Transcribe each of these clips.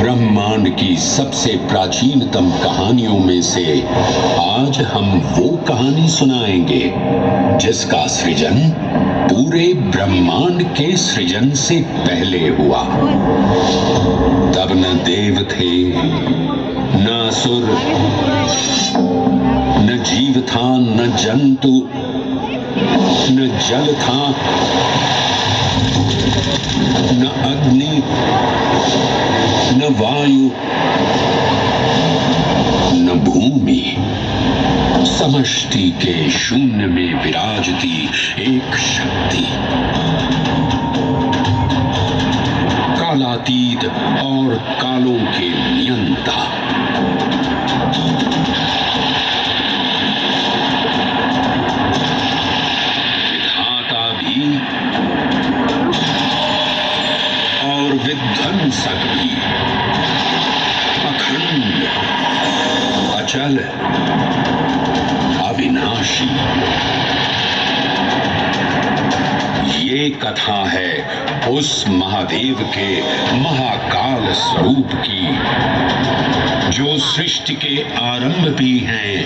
ब्रह्मांड की सबसे प्राचीनतम कहानियों में से आज हम वो कहानी सुनाएंगे जिसका सृजन पूरे ब्रह्मांड के सृजन से पहले हुआ। तब न देव थे, न असुर, न जीव था, न जंतु, न जल था, न अग्नि, न वायु, न भूमि। समष्टि के शून्य में विराजती एक शक्ति, कालातीत और कालों के नियंता। विधाता भी और विध्वंसक भी, अखंड, अचल, अविनाशी। ये कथा है उस महादेव के महाकाल स्वरूप की, जो सृष्टि के आरंभ भी हैं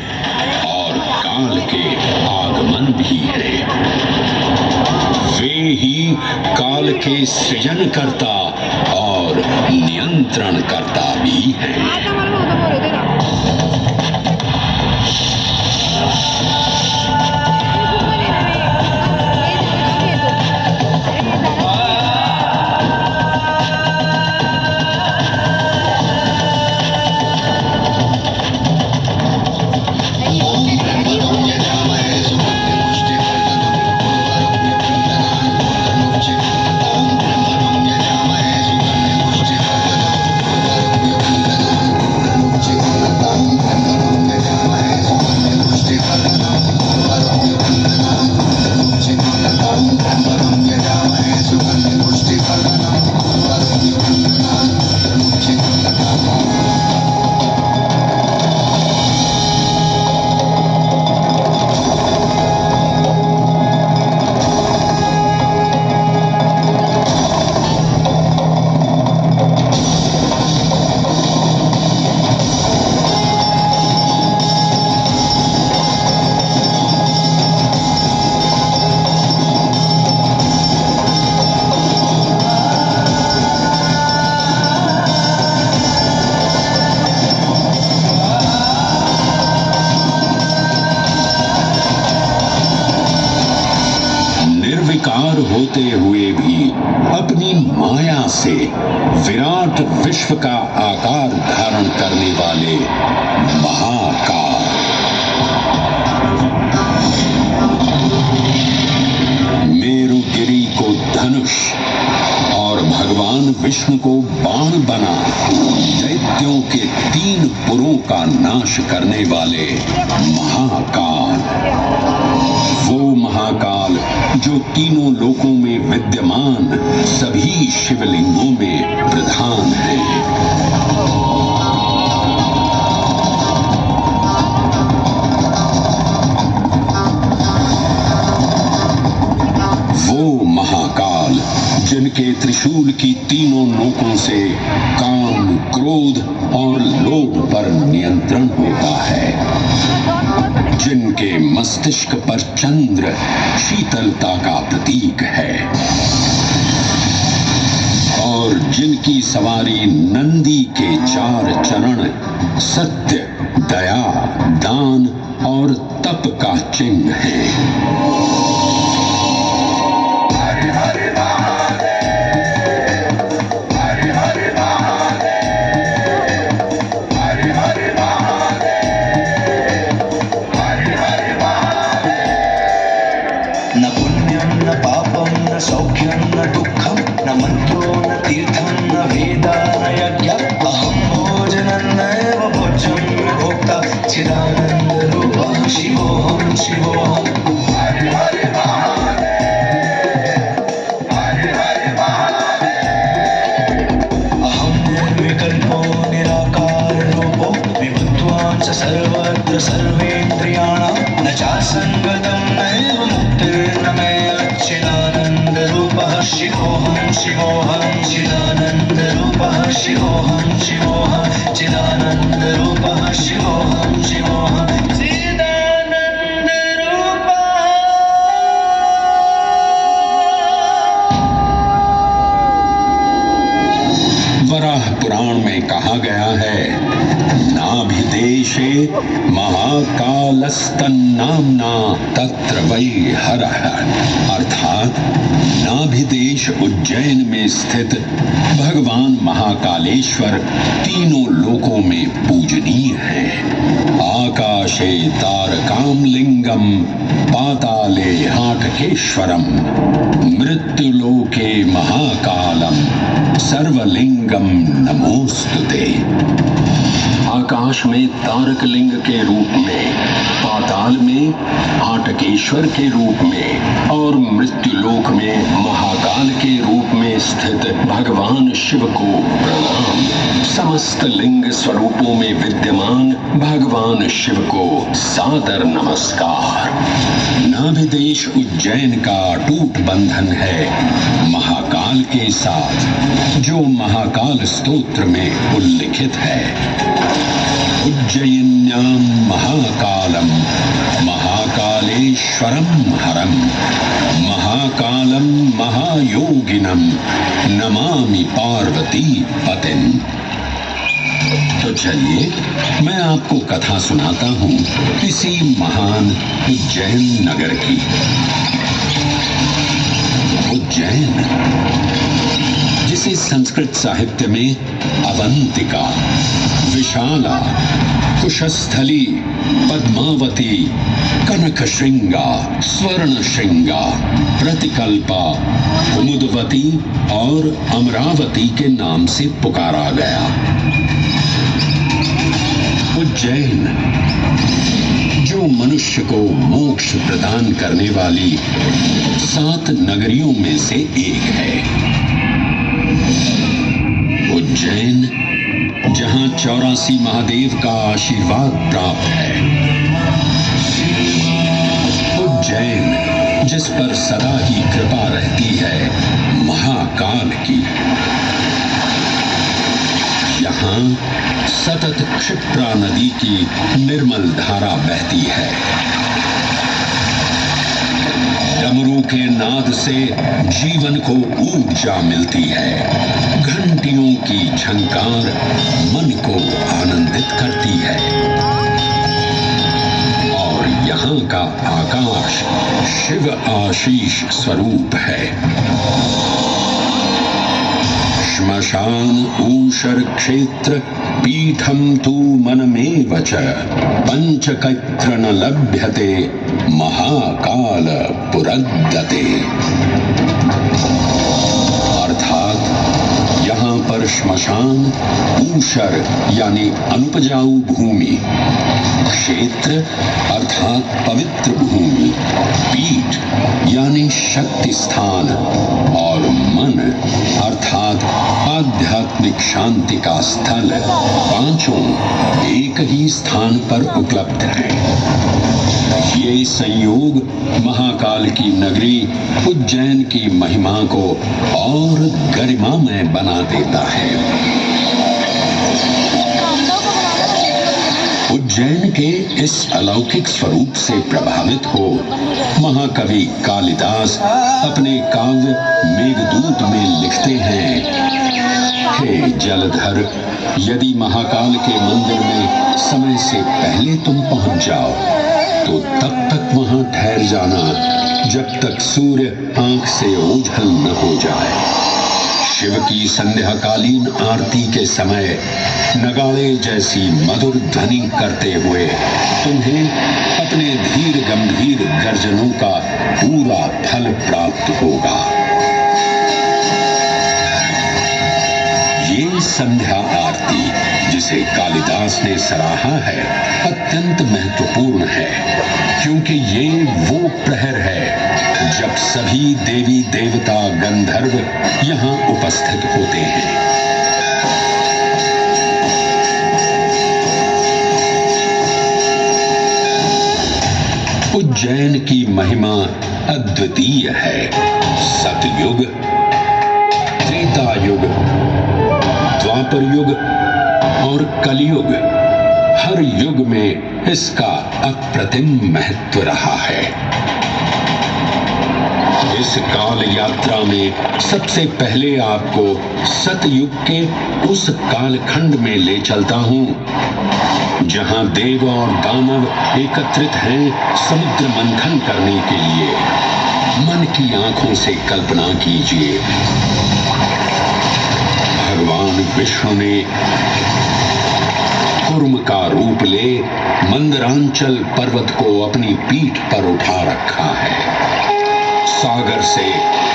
और काल के आगमन भी हैं। वे ही काल के सृजन करता और नियंत्रण करता भी हैं। होते हुए भी अपनी माया से विराट विश्व का आकार धारण करने वाले महाकाल, मेरुगिरी को धनुष और भगवान विष्णु को बाण बना दैत्यों के 3 पुरों का नाश करने वाले महाकाल। वो महाकाल जो तीनों लोकों में विद्यमान सभी शिवलिंगों में प्रधान है। वो महाकाल जिनके त्रिशूल की तीनों नोकों से काम, क्रोध और लोभ पर नियंत्रण होता है, जिनके मस्तिष्क पर चंद्र शीतलता का प्रतीक है और जिनकी सवारी नंदी के 4 चरण सत्य, दया, दान और तप का चिन्ह है। न पुण्यं न पापं न सौख्यं न दुःखं न मन्त्रो न तीर्थं न वेदा न यज्ञः अहं भोजनन्नैव भोज्यं भोक्ता चिदानन्दरूपः शिवोऽहं शिवोऽहम्। शिवोऽहं शिवोऽहं चिदानन्दरूपः शिवोऽहं शिवोऽहं वराह पुराण में कहा गया है, नाभिदेशे महाकालस्तन्नाम्ना तत्र वै हरः, अर्थात नाभिदेश उज्जैन में स्थित भगवान महाकालेश्वर तीनों लोकों में पूजनीय है। आकाशे तारकाम लिंगम पाताले हाटकेश्वरम मृत्युलोके महाकालम सर्वलिंगम नमोस्तुते। आकाश में तारक लिंग के रूप में, पाताल में हाटकेश्वर के रूप में और मृत्युलोक में महाकाल के रूप में स्थित भगवान शिव को प्रणाम। समस्त लिंग स्वरूपों में विद्यमान भगवान शिव को सादर नमस्कार। नाभिदेश उज्जैन का अटूट बंधन है महाकाल के साथ, जो महाकाल स्तोत्र में उल्लिखित है। उज्जयिन्यां महाकालम महाकालेश्वरम हरम महाकालम महायोगिनम नमामि पार्वती पतिं। तो चलिए मैं आपको कथा सुनाता हूँ इसी महान उज्जैन नगर की। उज्जैन, जिसे संस्कृत साहित्य में अवंतिका, विशाला, कुशस्थली, पद्मावती, कनकश्रृंगा, स्वर्णश्रृंगा, प्रतिकल्पा, कुमुदवती और अमरावती के नाम से पुकारा गया। उज्जैन, जो मनुष्य को मोक्ष प्रदान करने वाली 7 नगरियों में से एक है। उज्जैन, जहां 84 महादेव का आशीर्वाद प्राप्त है। उज्जैन, जिस पर सदा ही कृपा रहती है महाकाल की। यहाँ सतत क्षिप्रा नदी की निर्मल धारा बहती है। डमरू के नाद से जीवन को ऊर्जा मिलती है। घंटियों की झंकार मन को आनंदित करती है। और यहाँ का आकाश शिव आशीष स्वरूप है। श्मशान ऊषर क्षेत्र पीठम तु मनमेव च पंचकैत्र न लभ्यते महाकाल पुरद्दते। अर्थात यहाँ पर श्मशान, ऊषर यानी अनुपजाऊ भूमि, क्षेत्र अर्थात पवित्र भूमि, पीठ यानी शक्ति स्थान और मन अर्थात आध्यात्मिक शांति का स्थल, पांचों एक ही स्थान पर उपलब्ध है। ये संयोग महाकाल की नगरी उज्जैन की महिमा को और गरिमामय बना देता है। उज्जैन के इस अलौकिक स्वरूप से प्रभावित हो महाकवि कालिदास अपने काव्य मेघदूत में लिखते हैं, हे जलधर, यदि महाकाल के मंदिर में समय से पहले तुम पहुंच जाओ तो तब तक वहां ठहर जाना जब तक सूर्य आंख से ओझल न हो जाए। शिव की संध्याकालीन आरती के समय नगाड़े जैसी मधुर ध्वनि करते हुए तुम्हें अपने धीर गंभीर गर्जनों का पूरा फल प्राप्त होगा। ये संध्या आरती, जिसे कालिदास ने सराहा है, अत्यंत महत्वपूर्ण है, क्योंकि ये वो प्रहर है जब सभी देवी देवता गंधर्व यहाँ उपस्थित होते हैं। उज्जैन की महिमा अद्वितीय है। सतयुग, त्रेता युग, द्वापर युग और कलयुग, हर युग में इसका अप्रतिम महत्व रहा है। इस काल यात्रा में सबसे पहले आपको सतयुग के उस कालखंड में ले चलता हूं जहां देव और दानव एकत्रित हैं समुद्र मंथन करने के लिए। मन की आंखों से कल्पना कीजिए, भगवान विष्णु ने कुर्म का रूप ले मंदरांचल पर्वत को अपनी पीठ पर उठा रखा है। सागर से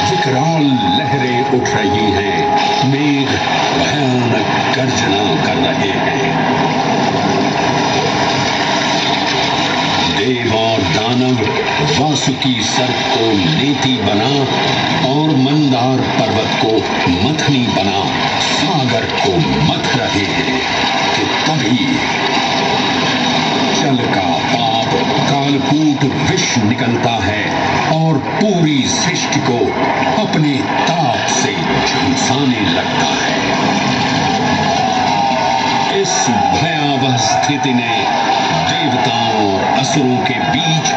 विकराल लहरें उठ रही हैं, मेघ भयानक गर्जना कर रहे हैं। देव और दानव वासुकी सर्प को नेति बना और मंदार पर्वत को मथनी बना सागर को मथ रहे हैं कि तभी जल का पाप कालकूट विष निकलता है और पूरी सृष्टि को अपने ताप से झुलसाने लगता है। इस भयावह स्थिति ने देवताओं और असुरों के बीच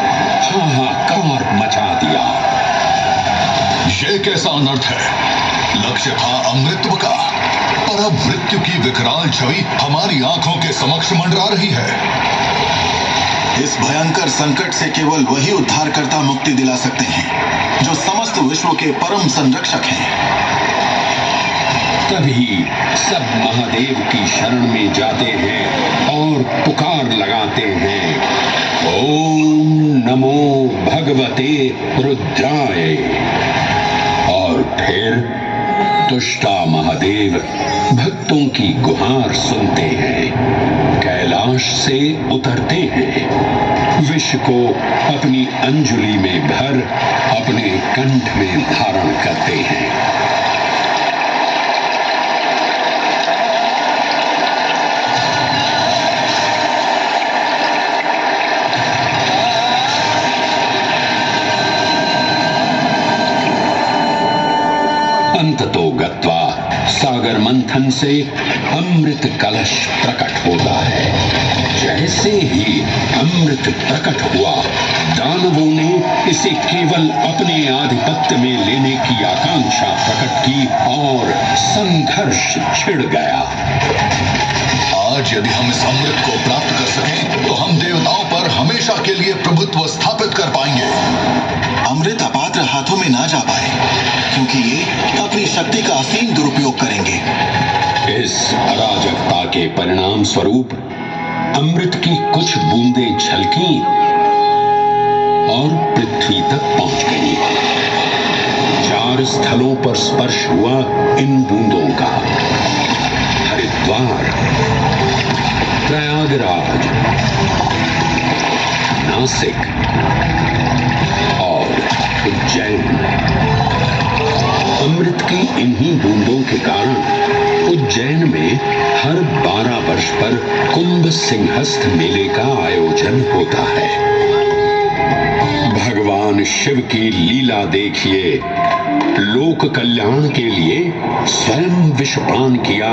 हाहाकार मचा दिया। ये कैसा अनर्थ है? लक्ष्य था अमृतत्व का, पर अब मृत्यु की विकराल छवि हमारी आंखों के समक्ष मंडरा रही है। इस भयंकर संकट से केवल वही उद्धारकर्ता मुक्ति दिला सकते हैं जो समस्त विश्व के परम संरक्षक हैं। तभी सब महादेव की शरण में जाते हैं और पुकार लगाते हैं, ओम नमो भगवते रुद्राय। और फिर दुष्टा महादेव भक्तों की गुहार सुनते हैं, कैलाश से उतरते हैं, विष को अपनी अंजुलि में भर अपने कंठ में धारण करते हैं। अंततो गत्वा सागर मंथन से अमृत कलश प्रकट होता है। जैसे ही अमृत प्रकट हुआ, दानवों ने इसे केवल अपने आधिपत्य में लेने की आकांक्षा प्रकट की और संघर्ष छिड़ गया। आज यदि हम इस अमृत को प्राप्त कर सकें तो हम देवताओं पर हमेशा के लिए प्रभुत्व स्थापित कर पाएंगे। अमृत अपात्र हाथों में ना जा पाए, क्योंकि ये अपनी शक्ति का असीम दुरुपयोग करेंगे। इस अराजकता के परिणाम स्वरूप अमृत की कुछ बूंदें छलकी और पृथ्वी तक पहुंच गई। 4 स्थलों पर स्पर्श हुआ इन बूंदों का, हरिद्वार, प्रयागराज, नासिक और उज्जैन। अमृत की इन्हीं बूंदों के कारण उज्जैन में हर 12 वर्ष पर कुंभ सिंहस्थ मेले का आयोजन होता है। भगवान शिव की लीला देखिए, लोक कल्याण के लिए स्वयं विषपान किया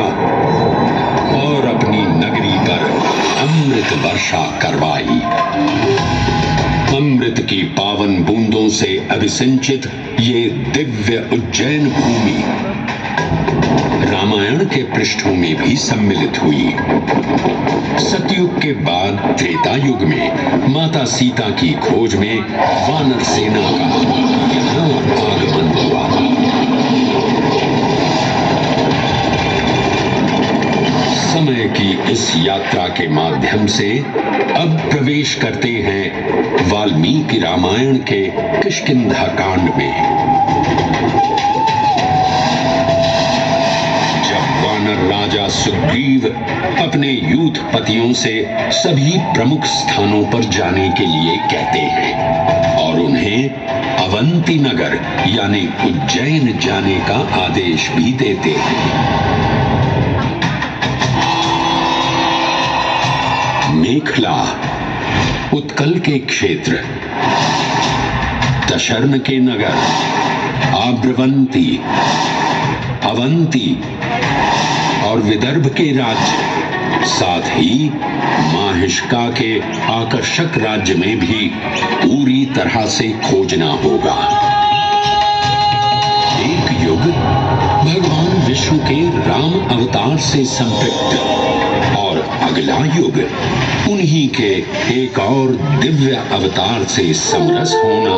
और अपनी नगरी पर अमृत वर्षा करवाई। अमृत की पावन बूंदों से अभिसिंचित ये दिव्य उज्जैन भूमि रामायण के पृष्ठों में भी सम्मिलित हुई। सतयुग के बाद त्रेता युग में माता सीता की खोज में वानर सेना का यहाँ आगमन हुआ। समय की इस यात्रा के माध्यम से अब प्रवेश करते हैं वाल्मीकि रामायण के किष्किंधा कांड में। राजा सुग्रीव अपने यूथपतियों से सभी प्रमुख स्थानों पर जाने के लिए कहते हैं और उन्हें अवंती नगर यानी उज्जैन जाने का आदेश भी देते हैं। मेखला उत्कल के क्षेत्र, दशर्न के नगर, आब्रवंती, अवंती, और विदर्भ के राज्य, साथ ही माहिष्का के आकर्षक राज्य में भी पूरी तरह से खोजना होगा। एक युग भगवान विष्णु के राम अवतार से संपृक्त और अगला युग उन्हीं के एक और दिव्य अवतार से समरस होना,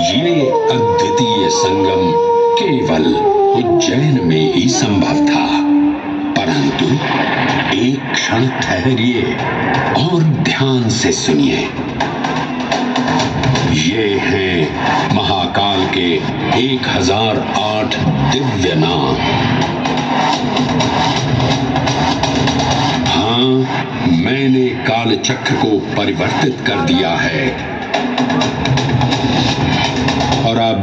ये अद्वितीय संगम केवल उज्जैन में ही संभव था। परंतु एक क्षण ठहरिए और ध्यान से सुनिए। ये हैं महाकाल के 1008 दिव्य नाम। हाँ, मैंने काल चक्र को परिवर्तित कर दिया है और अब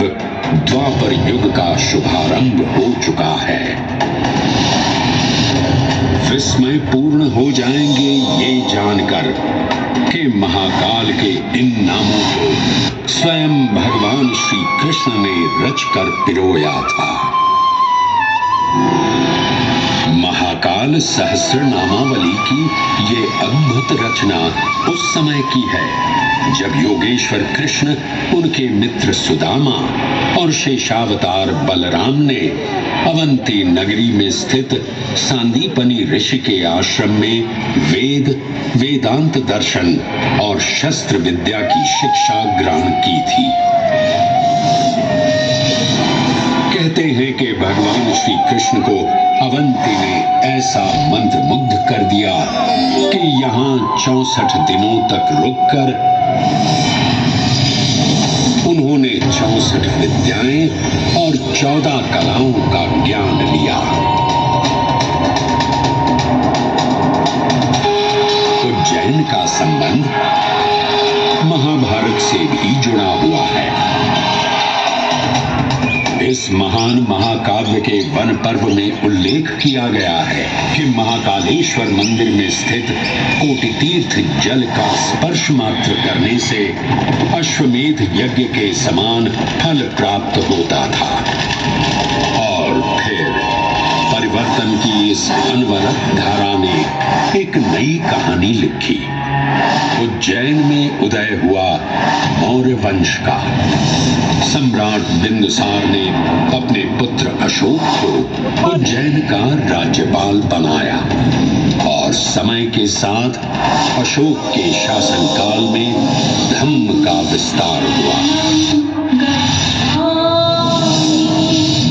द्वापर युग का शुभारंभ हो चुका है। विस्मय पूर्ण हो जाएंगे ये जानकर कि महाकाल के इन नामों को स्वयं भगवान श्री कृष्ण ने रचकर पिरोया था। महाकाल सहस्र नामावली की ये अद्भुत रचना उस समय की है जब योगेश्वर कृष्ण, उनके मित्र सुदामा और शेषावतार बलराम ने अवंती नगरी में स्थित सांदीपनी ऋषि के आश्रम में वेदांत दर्शन और शस्त्र विद्या की शिक्षा ग्रहण की थी। कहते हैं कि भगवान श्री कृष्ण को अवंती ने ऐसा मंत्रमुग्ध कर दिया कि यहाँ 64 दिनों तक रुककर उन्होंने 64 विद्याएं और 14 कलाओं का ज्ञान लिया। उज्जैन का संबंध महाभारत से भी जुड़ा हुआ है। इस महान महाकाव्य के वन पर्व में उल्लेख किया गया है कि महाकालेश्वर मंदिर में स्थित कोटि तीर्थ जल का स्पर्श मात्र करने से अश्वमेध यज्ञ के समान फल प्राप्त होता था। और फिर परिवर्तन की इस अनवरत धारा ने एक नई कहानी लिखी। उज्जैन में उदय हुआ मौर्य वंश का। सम्राट बिंदुसार ने अपने पुत्र अशोक को उज्जैन का राज्यपाल बनाया और समय के साथ अशोक के शासनकाल में धम्म का विस्तार हुआ।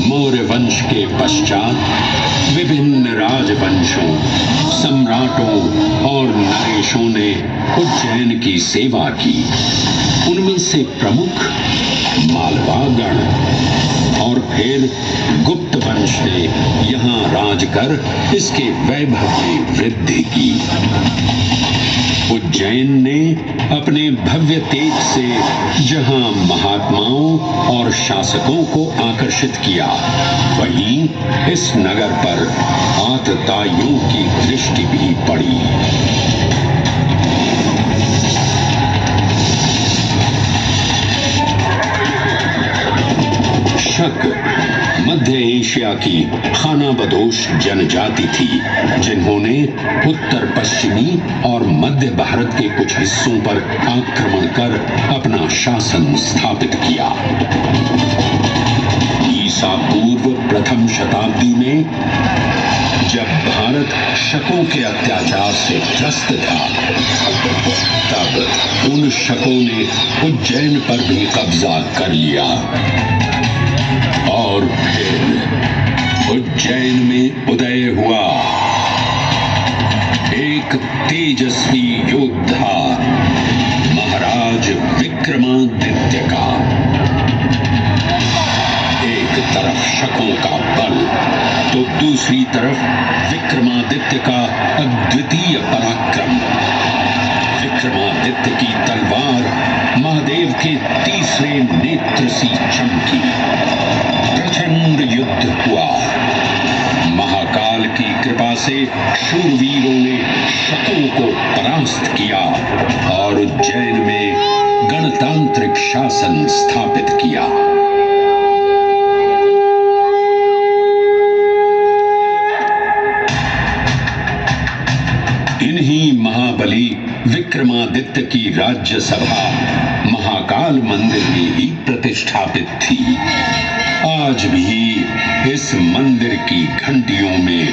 मौर्य वंश के पश्चात विभिन्न राजवंशों, सम्राटों और नरेशों ने उज्जैन की सेवा की। उनमें से प्रमुख मालवागण और फिर गुप्त वंश ने यहाँ राज कर इसके वैभव में वृद्धि की। उज्जैन ने अपने भव्य तेज से जहां महात्माओं और शासकों को आकर्षित किया, वहीं इस नगर पर आतताइयों की दृष्टि भी पड़ी। शक मध्य एशिया की खानाबदोश जनजाति थी, जिन्होंने उत्तर पश्चिमी और मध्य भारत के कुछ हिस्सों पर आक्रमण कर अपना शासन स्थापित किया। ईसा पूर्व प्रथम शताब्दी में जब भारत शकों के अत्याचार से त्रस्त था, तब उन शकों ने उज्जैन पर भी कब्जा कर लिया और फिर उज्जैन में उदय हुआ एक तेजस्वी योद्धा, महाराज विक्रमादित्य का। एक तरफ शकों का बल तो दूसरी तरफ विक्रमादित्य का अद्वितीय पराक्रम। विक्रमादित्य की तलवार महादेव के तीसरे नेत्र सी चमकी। प्रचंड युद्ध हुआ। महाकाल की कृपा से शूरवीरों ने शकों को परास्त किया और उज्जैन में गणतांत्रिक शासन स्थापित किया। इन्हीं महाबली विक्रमादित्य की राज्यसभा महाकाल मंदिर में ही प्रतिष्ठापित थी। आज भी इस मंदिर की घंटियों में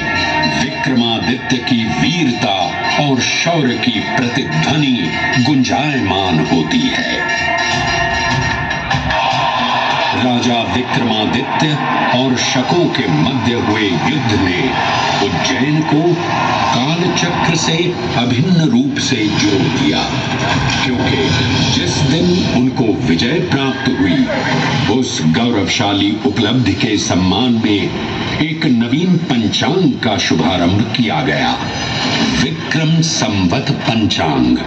विक्रमादित्य की वीरता और शौर्य की प्रतिध्वनि गुंजायमान होती है। राजा विक्रमादित्य और शकों के मध्य हुए युद्ध ने उज्जैन को कालचक्र से अभिन्न रूप से जोड़ दिया, क्योंकि जिस दिन उनको विजय प्राप्त हुई उस गौरवशाली उपलब्धि के सम्मान में एक नवीन पंचांग का शुभारंभ किया गया, विक्रम संवत पंचांग।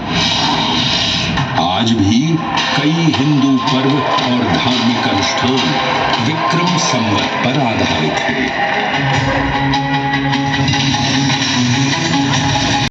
आज भी कई हिंदू पर्व और धार्मिक अनुष्ठान विक्रम संवत पर आधारित हैं।